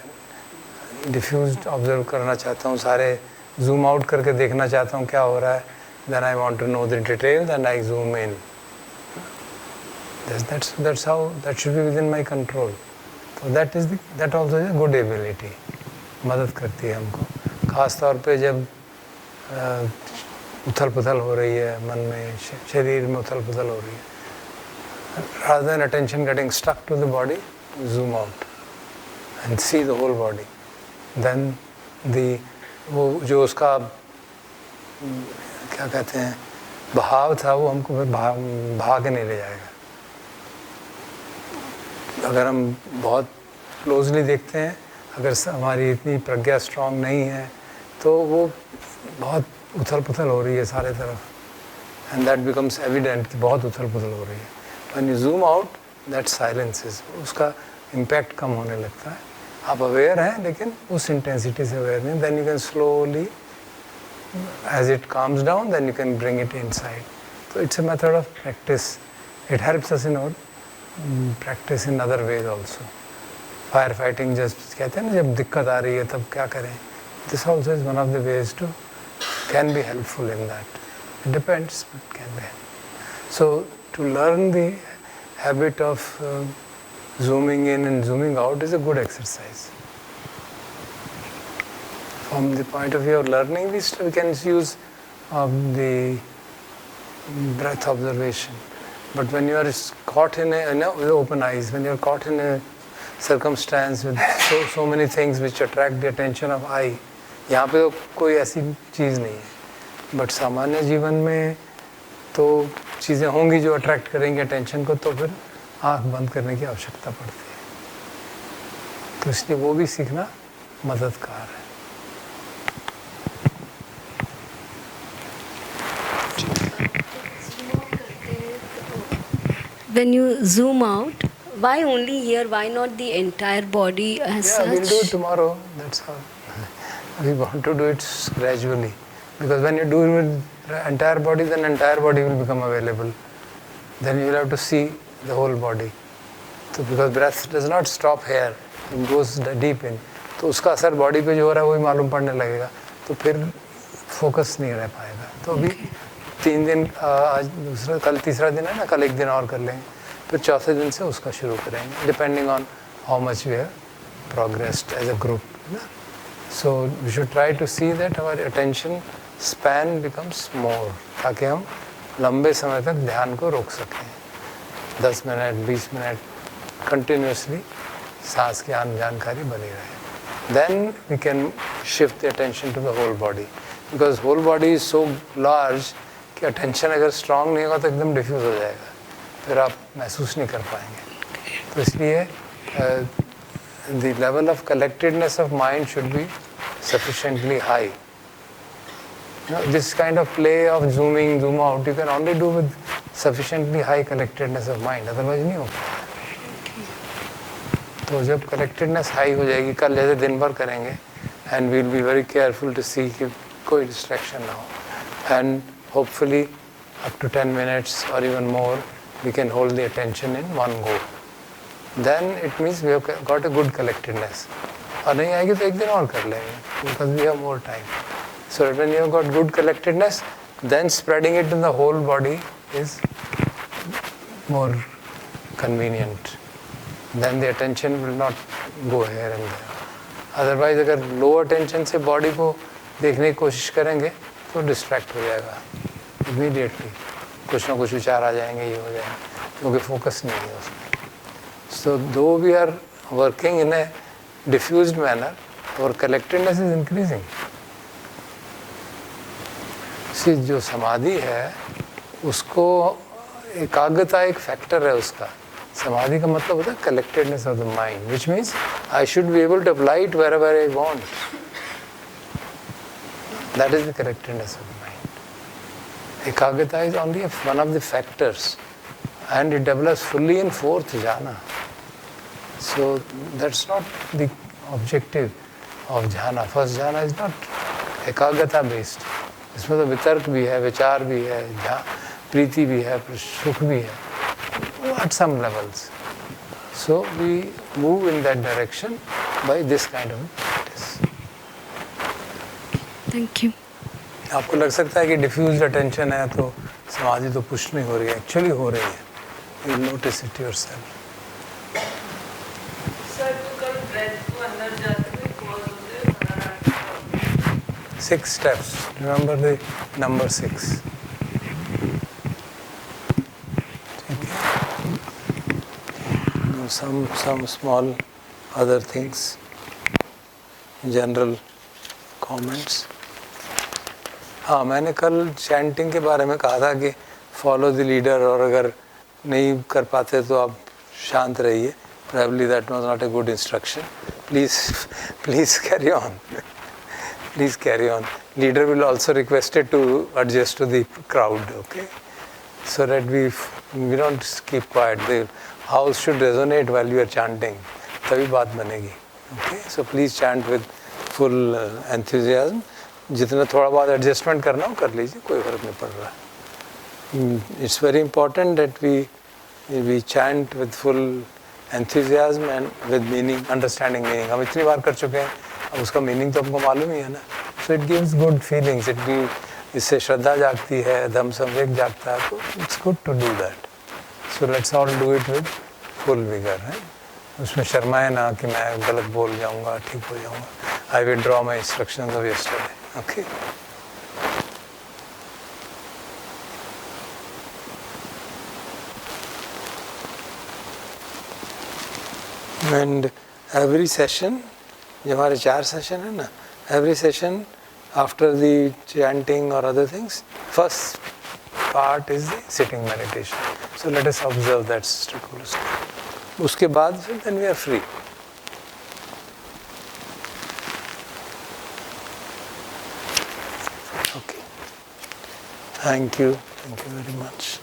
डिफ्यूज्ड ऑब्जर्व करना चाहता हूँ, सारे जूम आउट करके देखना चाहता हूँ क्या हो रहा है, then I want to know the details and I zoom in. That's how that should be within my control. So that also is a good ability. मदद करती है हमको, ख़ास तौर पे जब उथल पुथल हो रही है मन में, शरीर में उथल पुथल हो रही है। Rather than attention getting stuck to the body, zoom out and see the whole body. Then वो जो उसका क्या कहते हैं बहाव था, वो हमको फिर भाग नहीं ले जाएगा। अगर हम बहुत क्लोजली देखते हैं, अगर हमारी इतनी प्रज्ञा स्ट्रांग नहीं है, तो वो बहुत उथल पुथल हो रही है सारे तरफ, एंड दैट बिकम्स एविडेंट कि बहुत उथल पुथल हो रही है। When you zoom out, that silences, उसका इम्पैक्ट कम होने लगता है। आप अवेयर हैं लेकिन उस इंटेंसिटी से अवेयर नहीं। Then you can slowly, as it calms down, then you can bring it inside. तो it's a method of practice. It helps us in our practice in other ways also. Fire fighting just कहते हैं ना, जब दिक्कत आ रही है तब क्या करें, this also is one of the ways to can be helpful in that. It depends, but can be. So to learn the habit of zooming in and zooming out is a good exercise. From the point of view of learning, we can use the breath observation. But when you are caught with open eyes, when you are caught in a circumstance with so many things which attract the attention of eye, यहाँ पे तो कोई ऐसी चीज़ नहीं है, but सामान्य जीवन में तो चीज़ें होंगी जो अट्रैक्ट करेंगी अटेंशन को, तो फिर आँख बंद करने की आवश्यकता पड़ती है। तो इसलिए वो भी सीखना मददगार है। When you zoom out, why only here? Why not the entire body as such? We'll do it tomorrow. That's how. We want to do it gradually, because when you do it with the entire body, then entire body will become available. Then you will have to see the whole body. तो because breath does not stop here, it goes deep in, तो उसका असर body पे जो हो रहा है वही मालूम पड़ने लगेगा, तो फिर फोकस नहीं रह पाएगा। तो अभी 3 दिन, आज दूसरा, कल तीसरा दिन है ना, कल 1 दिन और कर लेंगे, फिर चौथे दिन से उसका शुरू करेंगे, depending on how much we have progressed as a group ना। So we should try to see that हमारी अटेंशन स्पैन बिकम्स मोर, ताकि हम लंबे समय तक ध्यान को रोक सकें, 10 मिनट 20 मिनट कंटिन्यूसली सांस की जानकारी बनी रहे। Then we can shift the attention to the whole body, because whole body is so large कि अटेंशन अगर स्ट्रांग नहीं होगा तो एकदम डिफ्यूज हो जाएगा, फिर आप महसूस नहीं कर पाएंगे। तो इसलिए the level of collectedness of mind should be sufficiently high. This kind of play of zooming, zoom out, you can only do with sufficiently high collectedness of mind, otherwise नहीं होगा। तो जब collectedness high हो जाएगी, कल जैसे दिन भर करेंगे, and we'll be very careful to see कि कोई distraction ना हो, and hopefully up to 10 minutes or even more we can hold the attention in one go. Then it means we have got a good collectedness. और नहीं आएगी तो 1 दिन और कर लेंगे, because we have more time. So that when you have got good collectedness, then spreading it in the whole body is more convenient. Then the attention will not go here and there. Otherwise, अगर low attention से body को देखने की कोशिश करेंगे तो distract हो जाएगा immediately. कुछ ना कुछ विचार आ जाएंगे, ये हो जाएंगे, क्योंकि focus नहीं है उसमें. So though we are working in a diffused manner, our collectedness is increasing. जो समाधि है उसको एकाग्रता एक फैक्टर है उसका। समाधि का मतलब होता है collectedness of the mind, which means I should be able to apply it wherever I want. That is the collectedness of the mind. एकाग्रता is only one of the factors and it develops fully in 4th jhana। So that's not the objective of jhana। First jhana is not एकाग्रता based, इसमें तो वितर्क भी है, विचार भी है, प्रीति भी है, सुख भी है, at some levels. So we move in that direction by this kind of practice. Thank you. आपको लग सकता है कि diffused attention है तो समाधि तो पुश नहीं हो रही है, एक्चुअली हो रही है। You notice it yourself. Sir तो कल ब्रेथ को अंदर जाते हुए pause होते हुए 6 steps. Remember the number 6. ठीक है? Now some small other things. General comments. हाँ, मैंने कल चैंटिंग के बारे में कहा था कि फॉलो द लीडर, और अगर नहीं कर पाते तो आप शांत रहिए। Probably that was not a good instruction. Please carry on. Please carry on. Leader will also requested to adjust to the crowd, okay? So that we don't keep quiet. The house should resonate while you are chanting. तभी बात बनेगी, okay? So please chant with full enthusiasm. जितना थोड़ा बहुत adjustment करना हो कर लीजिए, कोई फर्क नहीं पड़ रहा। It's very important that we chant with full enthusiasm and with meaning, understanding meaning. हम इतनी बार कर चुके हैं, अब उसका मीनिंग तो हमको मालूम ही है ना। So it gives good feelings, इससे श्रद्धा जागती है, धम्म संवेग जागता है, तो it's good to do that. So let's all do it with full vigour है। उसमें शर्माए ना कि मैं गलत बोल जाऊंगा, ठीक हो जाऊंगा। I will draw my instructions of yesterday, okay. And every session, जो हमारे 4 सेशन है ना, every session after the chanting or other things, first part is the sitting meditation. So let us observe that scrupulously. उसके बाद फिर then we are free. Okay. Thank you very much.